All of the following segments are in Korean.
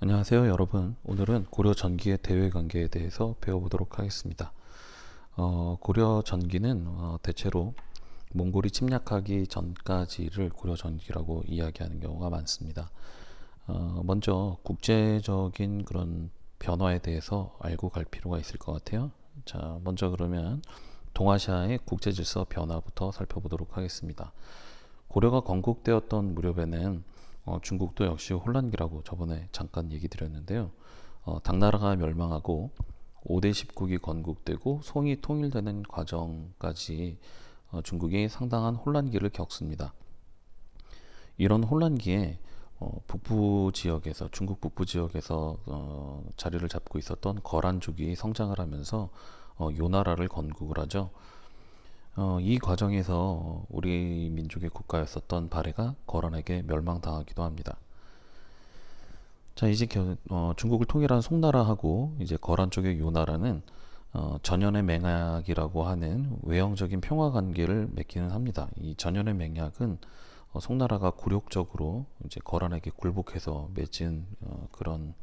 안녕하세요, 여러분. 오늘은 고려 전기의 대외 관계에 대해서 배워보도록 하겠습니다. 고려 전기는 대체로 몽골이 침략하기 전까지를 고려 전기라고 이야기하는 경우가 많습니다. 먼저 국제적인 그런 변화에 대해서 알고 갈 필요가 있을 것 같아요. 자, 먼저 그러면 동아시아의 국제 질서 변화부터 살펴보도록 하겠습니다. 고려가 건국되었던 무렵에는 중국도 역시 혼란기라고 저번에 잠깐 얘기 드렸는데요. 당나라가 멸망하고 5대 10국이 건국되고 송이 통일되는 과정까지 중국이 상당한 혼란기를 겪습니다. 이런 혼란기에 북부 지역에서 중국 북부 지역에서 자리를 잡고 있었던 거란족이 성장을 하면서 요나라를 건국을 하죠. 이 과정에서 우리 민족의 국가였었던 발해가 거란에게 멸망당하기도 합니다. 자, 이제 중국을 통일한 송나라하고 이제 거란 쪽의 요나라는 전연의 맹약이라고 하는 외형적인 평화 관계를 맺기는 합니다. 이 전연의 맹약은 송나라가 굴욕적으로 이제 거란에게 굴복해서 맺은 그런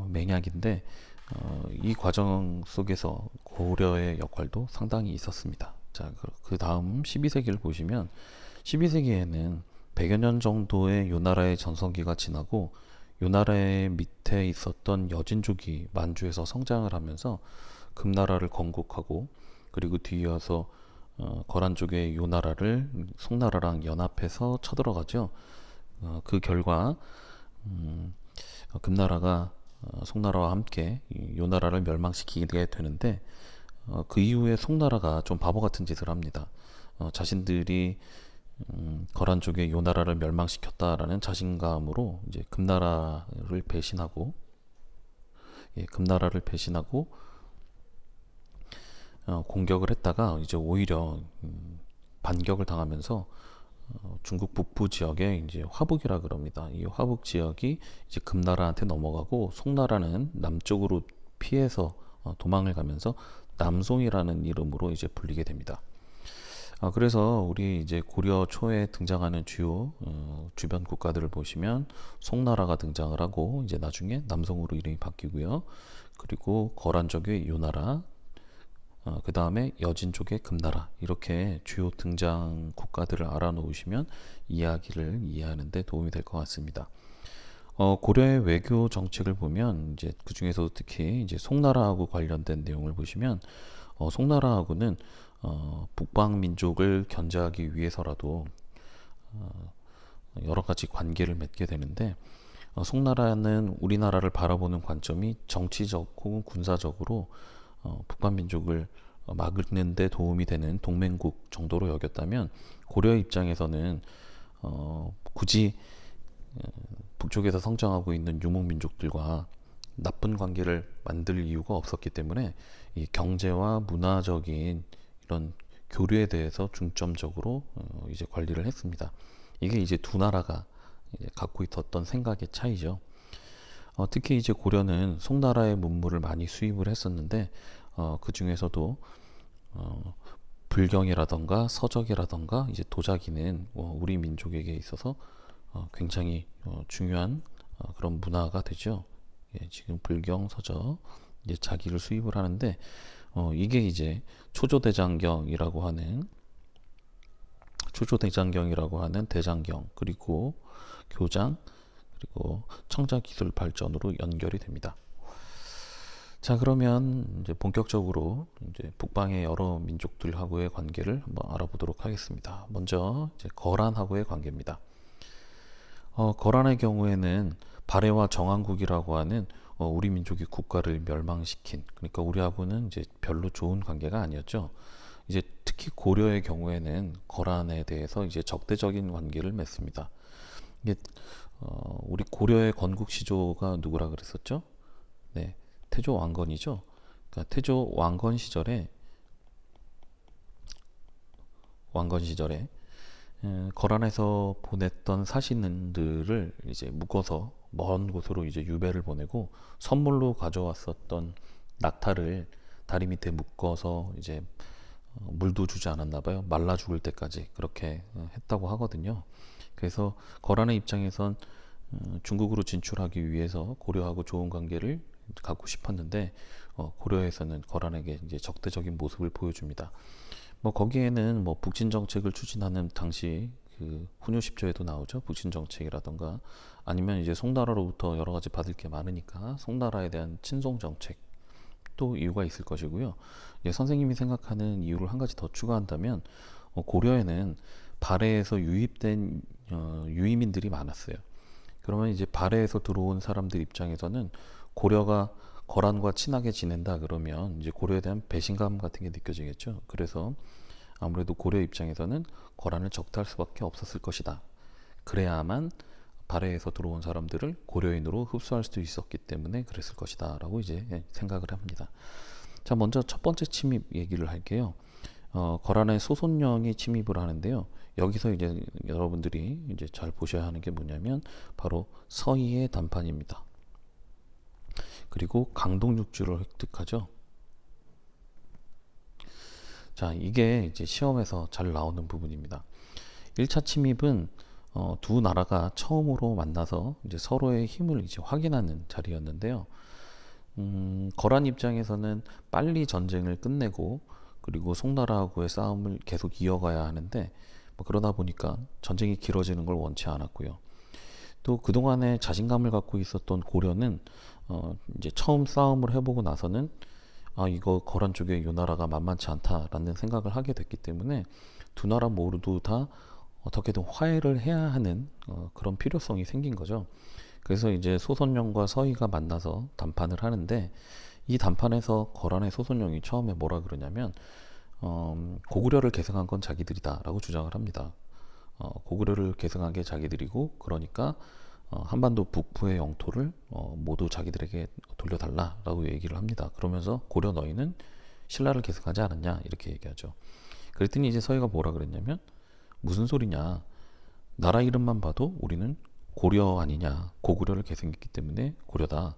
맹약인데 이 과정 속에서 고려의 역할도 상당히 있었습니다. 자, 그 다음 12세기를 보시면 12세기에는 100여 년 정도의 요나라의 전성기가 지나고 요나라의 밑에 있었던 여진족이 만주에서 성장을 하면서 금나라를 건국하고 그리고 뒤이어서 거란 쪽의 요나라를 송나라랑 연합해서 쳐들어가죠. 그 결과 금나라가 송나라와 함께 요나라를 멸망시키게 되는데 그 이후에 송나라가 좀 바보 같은 짓을 합니다. 자신들이 거란 쪽의 요나라를 멸망시켰다라는 자신감으로 이제 금나라를 배신하고 금나라를 배신하고 공격을 했다가 이제 오히려 반격을 당하면서 중국 북부 지역에 이제 화북이라 그럽니다. 이 화북 지역이 이제 금나라한테 넘어가고 송나라는 남쪽으로 피해서 도망을 가면서 남송이라는 이름으로 이제 불리게 됩니다. 그래서 우리 이제 고려 초에 등장하는 주요 주변 국가들을 보시면 송나라가 등장을 하고 이제 나중에 남송으로 이름이 바뀌고요. 그리고 거란 쪽의 요나라, 그 다음에 여진 쪽의 금나라 이렇게 주요 등장 국가들을 알아놓으시면 이야기를 이해하는 데 도움이 될 것 같습니다. 고려의 외교 정책을 보면 이제 그 중에서도 특히 이제 송나라하고 관련된 내용을 보시면 송나라하고는 북방 민족을 견제하기 위해서라도 여러 가지 관계를 맺게 되는데 송나라는 우리나라를 바라보는 관점이 정치적 혹은 군사적으로 북방 민족을 막는 데 도움이 되는 동맹국 정도로 여겼다면 고려 입장에서는 굳이 북쪽에서 성장하고 있는 유목 민족들과 나쁜 관계를 만들 이유가 없었기 때문에 이 경제와 문화적인 이런 교류에 대해서 중점적으로 이제 관리를 했습니다. 이게 이제 두 나라가 이제 갖고 있었던 생각의 차이죠. 특히 이제 고려는 송나라의 문물을 많이 수입을 했었는데 그 중에서도 불경이라던가 서적이라던가 이제 도자기는 우리 민족에게 있어서 굉장히 중요한 그런 문화가 되죠. 예, 지금 불경, 서적 이제 자기를 수입을 하는데 이게 이제 초조대장경이라고 하는 대장경 그리고 교장 그리고 청자기술 발전으로 연결이 됩니다. 자, 그러면 이제 본격적으로 이제 북방의 여러 민족들하고의 관계를 한번 알아보도록 하겠습니다. 먼저 이제 거란하고의 관계입니다. 거란의 경우에는 발해와 정한국이라고 하는 우리 민족이 국가를 멸망시킨, 그러니까 우리하고는 이제 별로 좋은 관계가 아니었죠. 이제 특히 고려의 경우에는 거란에 대해서 이제 적대적인 관계를 맺습니다. 이게 우리 고려의 건국 시조가 누구라 그랬었죠? 네, 태조 왕건이죠. 그러니까 태조 왕건 시절에 거란에서 보냈던 사신들을 이제 묶어서 먼 곳으로 이제 유배를 보내고 선물로 가져왔었던 낙타를 다리 밑에 묶어서 이제 물도 주지 않았나 봐요. 말라 죽을 때까지 그렇게 했다고 하거든요. 그래서 거란의 입장에선 중국으로 진출하기 위해서 고려하고 좋은 관계를 갖고 싶었는데 고려에서는 거란에게 이제 적대적인 모습을 보여줍니다. 뭐 거기에는 뭐 북진 정책을 추진하는 당시 그 훈요 10조에도 나오죠. 북진 정책이라던가 아니면 이제 송나라로부터 여러 가지 받을 게 많으니까 송나라에 대한 친송 정책 또 이유가 있을 것이고요. 예, 선생님이 생각하는 이유를 한 가지 더 추가한다면 고려에는 발해에서 유입된 유이민들이 많았어요. 그러면 이제 발해에서 들어온 사람들 입장에서는 고려가 거란과 친하게 지낸다 그러면 이제 고려에 대한 배신감 같은 게 느껴지겠죠. 그래서 아무래도 고려 입장에서는 거란을 적대할 수밖에 없었을 것이다. 그래야만 발해에서 들어온 사람들을 고려인으로 흡수할 수 있었기 때문에 그랬을 것이다 라고 이제 생각을 합니다. 자, 먼저 첫 번째 침입 얘기를 할게요. 거란의 소손령이 침입을 하는데요. 여기서 이제 여러분들이 이제 잘 보셔야 하는 게 뭐냐면 바로 서희의 단판입니다. 그리고 강동육주를 획득하죠. 자, 이게 이제 시험에서 잘 나오는 부분입니다. 1차 침입은 두 나라가 처음으로 만나서 이제 서로의 힘을 이제 확인하는 자리였는데요. 거란 입장에서는 빨리 전쟁을 끝내고 그리고 송나라하고의 싸움을 계속 이어가야 하는데 뭐 그러다 보니까 전쟁이 길어지는 걸 원치 않았고요. 또 그동안에 자신감을 갖고 있었던 고려는 이제 처음 싸움을 해보고 나서는 이거 거란 쪽에 요 나라가 만만치 않다라는 생각을 하게 됐기 때문에 두 나라 모두 다 어떻게든 화해를 해야 하는 그런 필요성이 생긴 거죠. 그래서 이제 소손령과 서희가 만나서談판을 하는데 이談판에서 거란의 소손령이 처음에 뭐라 그러냐면 고구려를 계승한 건 자기들이다라고 주장을 합니다. 고구려를 계승한 게 자기들이고 그러니까 한반도 북부의 영토를 모두 자기들에게 돌려달라라고 얘기를 합니다. 그러면서 고려 너희는 신라를 계승하지 않았냐 이렇게 얘기하죠. 그랬더니 이제 서희가 뭐라 그랬냐면 무슨 소리냐. 나라 이름만 봐도 우리는 고려 아니냐. 고구려를 계승했기 때문에 고려다.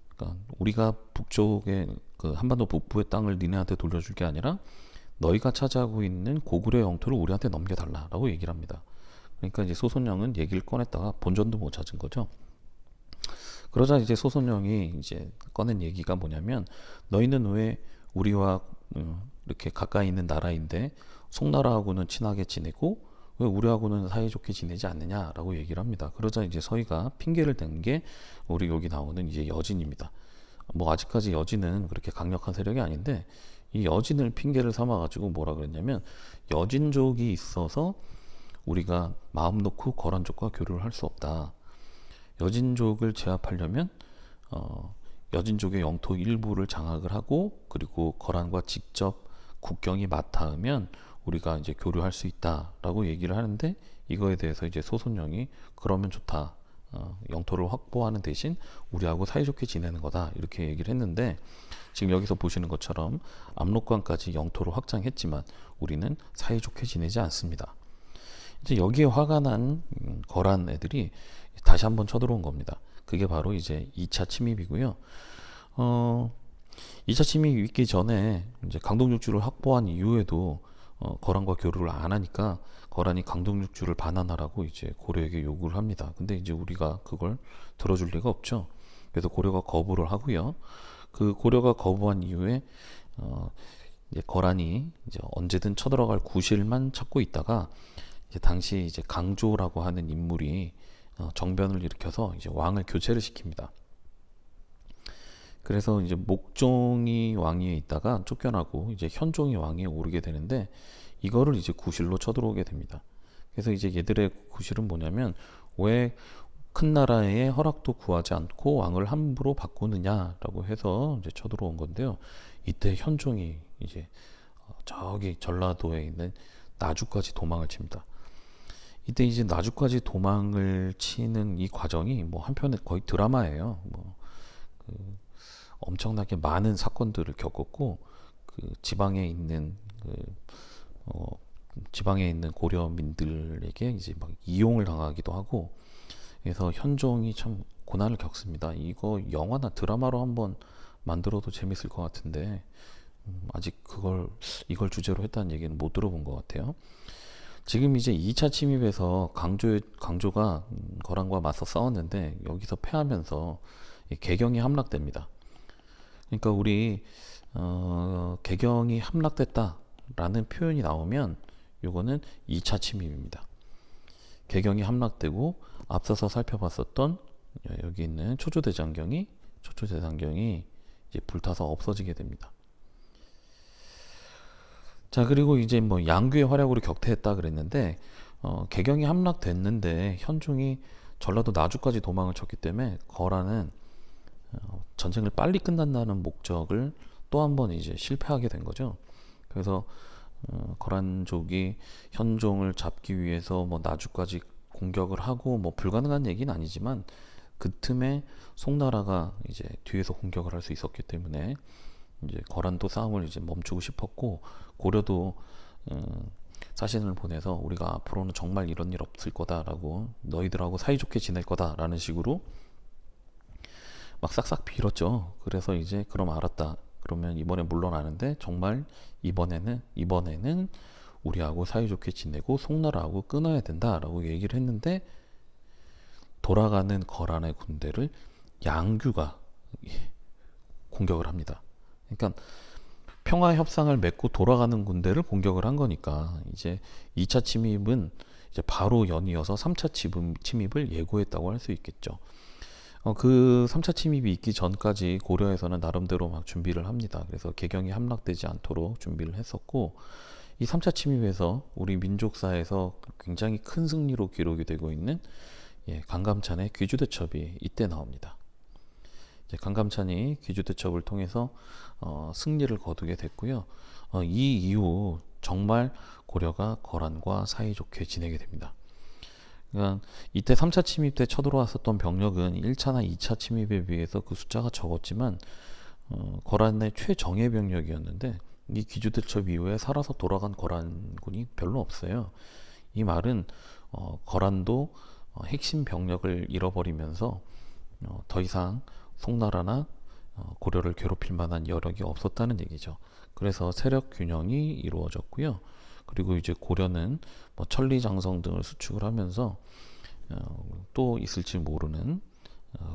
그러니까 우리가 북쪽에 그 한반도 북부의 땅을 니네한테 돌려줄 게 아니라 너희가 차지하고 있는 고구려 영토를 우리한테 넘겨달라라고 얘기를 합니다. 그러니까 이제 소손령은 얘기를 꺼냈다가 본전도 못 찾은 거죠. 그러자 이제 소손령이 이제 꺼낸 얘기가 뭐냐면 너희는 왜 우리와 이렇게 가까이 있는 나라인데 송나라하고는 친하게 지내고 왜 우리하고는 사이좋게 지내지 않느냐라고 얘기를 합니다. 그러자 이제 서희가 핑계를 댄 게 우리 여기 나오는 이제 여진입니다. 뭐 아직까지 여진은 그렇게 강력한 세력이 아닌데 이 여진을 핑계를 삼아가지고 뭐라 그랬냐면 여진족이 있어서 우리가 마음 놓고 거란족과 교류를 할 수 없다. 여진족을 제압하려면 여진족의 영토 일부를 장악을 하고 그리고 거란과 직접 국경이 맞닿으면 우리가 이제 교류할 수 있다라고 얘기를 하는데 이거에 대해서 이제 소손령이 그러면 좋다. 영토를 확보하는 대신 우리하고 사이좋게 지내는 거다 이렇게 얘기를 했는데 지금 여기서 보시는 것처럼 압록강까지 영토를 확장했지만 우리는 사이좋게 지내지 않습니다. 이제 여기에 화가 난 거란 애들이 다시 한번 쳐들어온 겁니다. 그게 바로 이제 2차 침입이고요. 2차 침입이 있기 전에 이제 강동육주를 확보한 이후에도 거란과 교류를 안 하니까 거란이 강동육주를 반환하라고 이제 고려에게 요구를 합니다. 근데 이제 우리가 그걸 들어줄 리가 없죠. 그래서 고려가 거부를 하고요. 그 고려가 거부한 이후에 이제 거란이 이제 언제든 쳐들어갈 구실만 찾고 있다가 이제 당시 이제 강조라고 하는 인물이 정변을 일으켜서 이제 왕을 교체를 시킵니다. 그래서 이제 목종이 왕위에 있다가 쫓겨나고 이제 현종이 왕위에 오르게 되는데 이거를 이제 구실로 쳐들어오게 됩니다. 그래서 이제 얘들의 구실은 뭐냐면 왜 큰 나라의 허락도 구하지 않고 왕을 함부로 바꾸느냐라고 해서 이제 쳐들어온 건데요. 이때 현종이 이제 저기 전라도에 있는 나주까지 도망을 칩니다. 이때 이제 나주까지 도망을 치는 이 과정이 뭐 한편에 거의 드라마예요. 엄청나게 많은 사건들을 겪었고 그 지방에 있는 지방에 있는 고려민들에게 이제 막 이용을 당하기도 하고 그래서 현종이 참 고난을 겪습니다. 이거 영화나 드라마로 한번 만들어도 재밌을 것 같은데 아직 이걸 주제로 했다는 얘기는 못 들어본 것 같아요. 지금 이제 2차 침입에서 강조가 거란과 맞서 싸웠는데 여기서 패하면서 이 개경이 함락됩니다. 그러니까 우리 개경이 함락됐다라는 표현이 나오면 요거는 2차 침입입니다. 개경이 함락되고 앞서서 살펴봤었던 여기 있는 초조대장경이 이제 불타서 없어지게 됩니다. 자, 그리고 이제 뭐 양귀의 활약으로 격퇴했다 그랬는데 개경이 함락됐는데 현종이 전라도 나주까지 도망을 쳤기 때문에 거란은 전쟁을 빨리 끝난다는 목적을 또 한 번 이제 실패하게 된 거죠. 그래서 거란족이 현종을 잡기 위해서 뭐 나주까지 공격을 하고 뭐 불가능한 얘기는 아니지만 그 틈에 송나라가 이제 뒤에서 공격을 할 수 있었기 때문에 이제 거란도 싸움을 이제 멈추고 싶었고 고려도 사신을 보내서 우리가 앞으로는 정말 이런 일 없을 거다라고 너희들하고 사이좋게 지낼 거다라는 식으로 막 싹싹 빌었죠. 그래서 이제 그럼 알았다. 그러면 이번에 물러나는데 정말 이번에는 우리하고 사이좋게 지내고 송나라하고 끊어야 된다라고 얘기를 했는데 돌아가는 거란의 군대를 양규가 공격을 합니다. 그러니까 평화 협상을 맺고 돌아가는 군대를 공격을 한 거니까 이제 2차 침입은 이제 바로 연이어서 3차 침입을 예고했다고 할 수 있겠죠. 그 3차 침입이 있기 전까지 고려에서는 나름대로 막 준비를 합니다. 그래서 개경이 함락되지 않도록 준비를 했었고 이 3차 침입에서 우리 민족사에서 굉장히 큰 승리로 기록이 되고 있는 강감찬의 귀주대첩이 이때 나옵니다. 이제 강감찬이 귀주대첩을 통해서 승리를 거두게 됐고요. 이 이후 정말 고려가 거란과 사이좋게 지내게 됩니다. 그러니까 이때 3차 침입 때 쳐들어왔었던 병력은 1차나 2차 침입에 비해서 그 숫자가 적었지만 거란의 최정예 병력이었는데 이 귀주대첩 이후에 살아서 돌아간 거란군이 별로 없어요. 이 말은 거란도 핵심 병력을 잃어버리면서 더 이상 송나라나 고려를 괴롭힐 만한 여력이 없었다는 얘기죠. 그래서 세력 균형이 이루어졌고요. 그리고 이제 고려는 뭐 천리장성 등을 수축을 하면서 또 있을지 모르는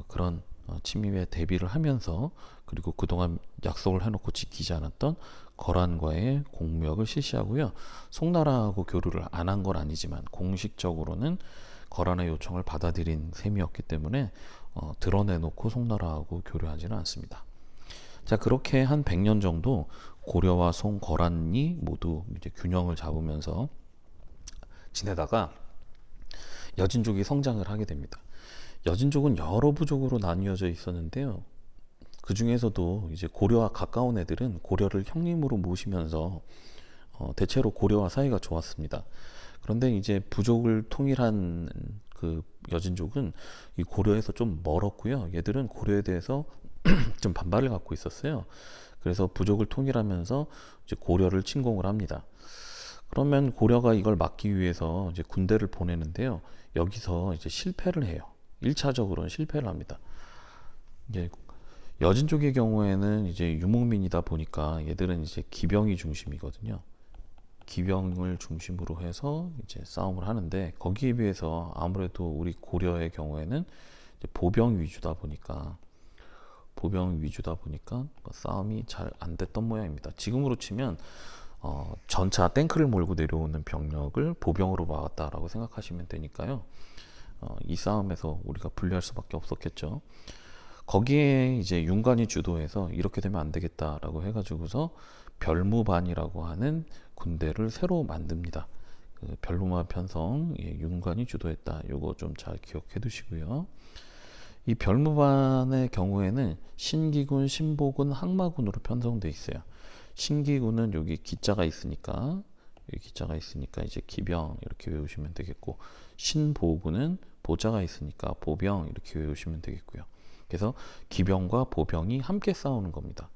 그런 침입에 대비를 하면서 그리고 그동안 약속을 해놓고 지키지 않았던 거란과의 공무역을 실시하고요. 송나라하고 교류를 안 한 건 아니지만 공식적으로는 거란의 요청을 받아들인 셈이었기 때문에 드러내놓고 송나라하고 교류하지는 않습니다. 자, 그렇게 한 100년 정도 고려와 송, 거란이 모두 이제 균형을 잡으면서 지내다가 여진족이 성장을 하게 됩니다. 여진족은 여러 부족으로 나뉘어져 있었는데요. 그 중에서도 이제 고려와 가까운 애들은 고려를 형님으로 모시면서 대체로 고려와 사이가 좋았습니다. 그런데 이제 부족을 통일한 그 여진족은 이 고려에서 좀 멀었고요. 얘들은 고려에 대해서 좀 반발을 갖고 있었어요. 그래서 부족을 통일하면서 이제 고려를 침공을 합니다. 그러면 고려가 이걸 막기 위해서 이제 군대를 보내는데요. 여기서 이제 실패를 해요. 1차적으로는 실패를 합니다. 이제 여진족의 경우에는 이제 유목민이다 보니까 얘들은 이제 기병이 중심이거든요. 기병을 중심으로 해서 이제 싸움을 하는데 거기에 비해서 아무래도 우리 고려의 경우에는 이제 보병 위주다 보니까 싸움이 잘 안 됐던 모양입니다. 지금으로 치면 전차 탱크를 몰고 내려오는 병력을 보병으로 막았다라고 생각하시면 되니까요. 이 싸움에서 우리가 불리할 수밖에 없었겠죠. 거기에 이제 윤관이 주도해서 이렇게 되면 안 되겠다라고 해가지고서 별무반이라고 하는 군대를 새로 만듭니다. 그 별무반 편성 윤관이 주도했다. 요거 좀 잘 기억해 두시고요. 이 별무반의 경우에는 신기군, 신보군, 항마군으로 편성돼 있어요. 신기군은 여기 기자가 있으니까 이제 기병 이렇게 외우시면 되겠고, 신보군은 보자가 있으니까 보병 이렇게 외우시면 되겠고요. 그래서 기병과 보병이 함께 싸우는 겁니다.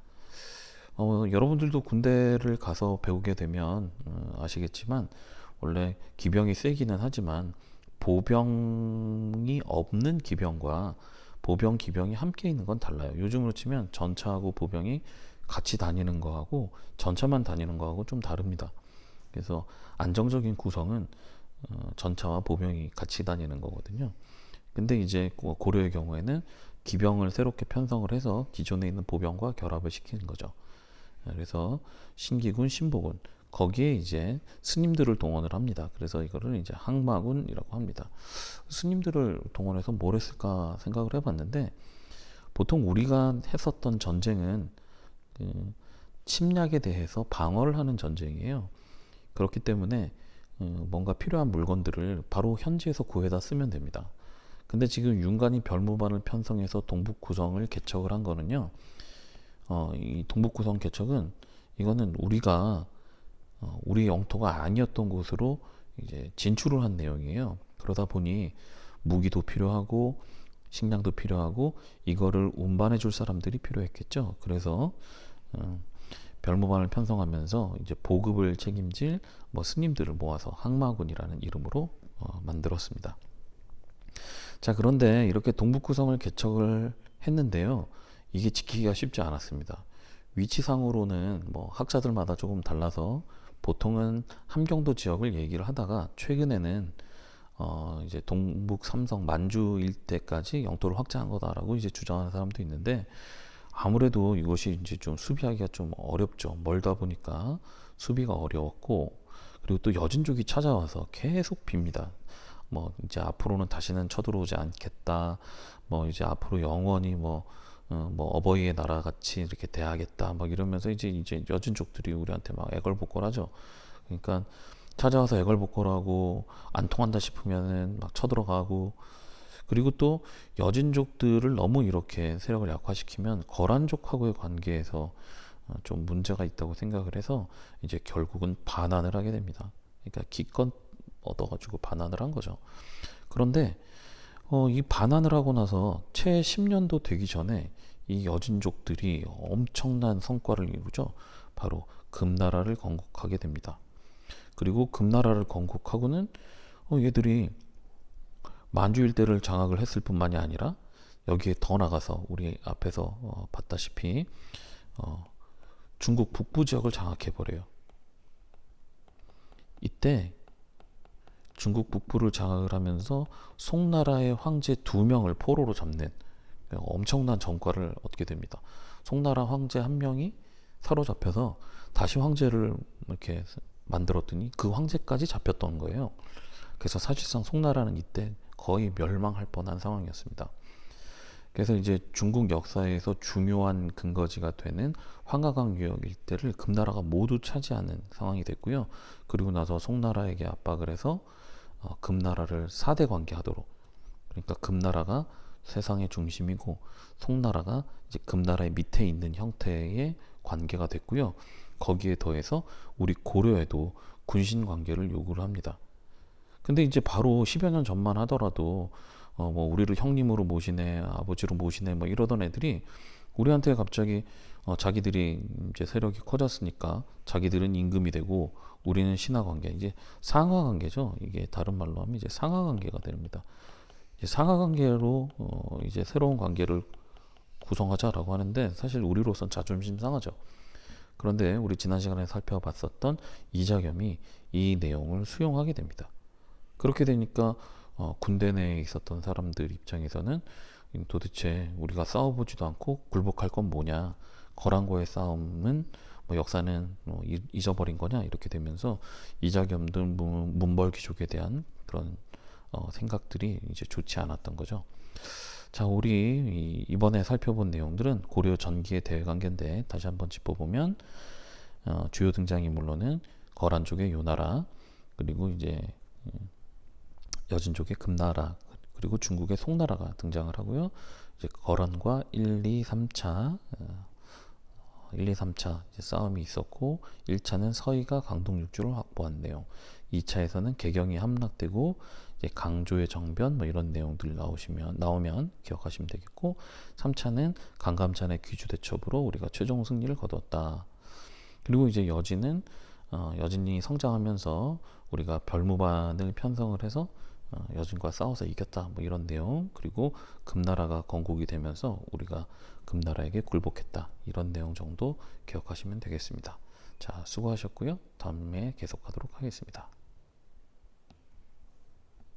여러분들도 군대를 가서 배우게 되면 아시겠지만 원래 기병이 세기는 하지만 보병이 없는 기병과 보병, 기병이 함께 있는 건 달라요. 요즘으로 치면 전차하고 보병이 같이 다니는 거하고 전차만 다니는 거하고 좀 다릅니다. 그래서 안정적인 구성은 전차와 보병이 같이 다니는 거거든요. 근데 이제 고려의 경우에는 기병을 새롭게 편성을 해서 기존에 있는 보병과 결합을 시키는 거죠. 그래서 신기군, 신보군 거기에 이제 스님들을 동원을 합니다. 그래서 이거를 이제 항마군이라고 합니다. 스님들을 동원해서 뭘 했을까 생각을 해봤는데 보통 우리가 했었던 전쟁은 그 침략에 대해서 방어를 하는 전쟁이에요. 그렇기 때문에 뭔가 필요한 물건들을 바로 현지에서 구해다 쓰면 됩니다. 근데 지금 윤관이 별무반을 편성해서 동북구성을 개척을 한 거는요. 이 동북구성 개척은 이거는 우리가 우리 영토가 아니었던 곳으로 이제 진출을 한 내용이에요. 그러다 보니 무기도 필요하고 식량도 필요하고 이거를 운반해 줄 사람들이 필요했겠죠. 그래서 별무반을 편성하면서 이제 보급을 책임질 뭐 스님들을 모아서 항마군이라는 이름으로 만들었습니다. 자, 그런데 이렇게 동북구성을 개척을 했는데요. 이게 지키기가 쉽지 않았습니다. 위치상으로는 뭐 학자들마다 조금 달라서 보통은 함경도 지역을 얘기를 하다가 최근에는 이제 동북 삼성 만주 일대까지 영토를 확장한 거다라고 이제 주장하는 사람도 있는데 아무래도 이것이 이제 좀 수비하기가 좀 어렵죠. 멀다 보니까 수비가 어려웠고 그리고 또 여진족이 찾아와서 계속 빕니다. 뭐 이제 앞으로는 다시는 쳐들어오지 않겠다. 뭐 이제 앞으로 영원히 뭐 어버이의 나라 같이 이렇게 대하겠다. 막 이러면서 이제 여진족들이 우리한테 막 애걸복걸하죠. 그러니까 찾아와서 애걸복걸하고 안 통한다 싶으면은 막 쳐들어가고 그리고 또 여진족들을 너무 이렇게 세력을 약화시키면 거란족하고의 관계에서 좀 문제가 있다고 생각을 해서 이제 결국은 반환을 하게 됩니다. 그러니까 기껏 얻어가지고 반환을 한 거죠. 그런데 이 반환을 하고 나서 채 10년도 되기 전에 이 여진족들이 엄청난 성과를 이루죠. 바로 금나라를 건국하게 됩니다. 그리고 금나라를 건국하고는 얘들이 만주 일대를 장악을 했을 뿐만이 아니라 여기에 더 나가서 우리 앞에서 봤다시피 중국 북부 지역을 장악해 버려요. 이때 중국 북부를 장악을 하면서 송나라의 황제 2명을 포로로 잡는 엄청난 전과를 얻게 됩니다. 송나라 황제 1명이 사로잡혀서 다시 황제를 이렇게 만들었더니 그 황제까지 잡혔던 거예요. 그래서 사실상 송나라는 이때 거의 멸망할 뻔한 상황이었습니다. 그래서 이제 중국 역사에서 중요한 근거지가 되는 황하강 유역 일대를 금나라가 모두 차지하는 상황이 됐고요. 그리고 나서 송나라에게 압박을 해서 금나라를 4대 관계하도록, 그러니까 금나라가 세상의 중심이고 송나라가 이제 금나라의 밑에 있는 형태의 관계가 됐고요. 거기에 더해서 우리 고려에도 군신 관계를 요구를 합니다. 근데 이제 바로 10여 년 전만 하더라도 뭐 우리를 형님으로 모시네, 아버지로 모시네, 뭐 이러던 애들이 우리한테 갑자기 자기들이 이제 세력이 커졌으니까 자기들은 임금이 되고 우리는 신하 관계, 이제 상하 관계죠. 이게 다른 말로 하면 이제 상하 관계가 됩니다. 이제 상하 관계로 이제 새로운 관계를 구성하자라고 하는데 사실 우리로선 자존심 상하죠. 그런데 우리 지난 시간에 살펴봤었던 이자겸이 이 내용을 수용하게 됩니다. 그렇게 되니까 군대 내에 있었던 사람들 입장에서는 도대체 우리가 싸워보지도 않고 굴복할 건 뭐냐, 거란과의 싸움은 뭐 역사는 잊어버린 거냐, 이렇게 되면서 이자겸 등 문벌귀족에 대한 그런 생각들이 이제 좋지 않았던 거죠. 자, 우리 이번에 살펴본 내용들은 고려 전기의 대외관계인데 다시 한번 짚어보면 주요 등장인물로는 거란족의 요나라, 그리고 이제 여진족의 금나라, 그리고 중국의 송나라가 등장을 하고요. 이제 거란과 1, 2, 3차 이제 싸움이 있었고 1차는 서희가 강동 육주를 확보한 내용, 2차에서는 개경이 함락되고 이제 강조의 정변 뭐 이런 내용들 나오면 기억하시면 되겠고 3차는 강감찬의 귀주 대첩으로 우리가 최종 승리를 거뒀다. 그리고 이제 여진이 성장하면서 우리가 별무반을 편성을 해서 여진과 싸워서 이겼다, 뭐 이런 내용, 그리고 금나라가 건국이 되면서 우리가 금나라에게 굴복했다, 이런 내용 정도 기억하시면 되겠습니다. 자, 수고하셨고요. 다음에 계속하도록 하겠습니다.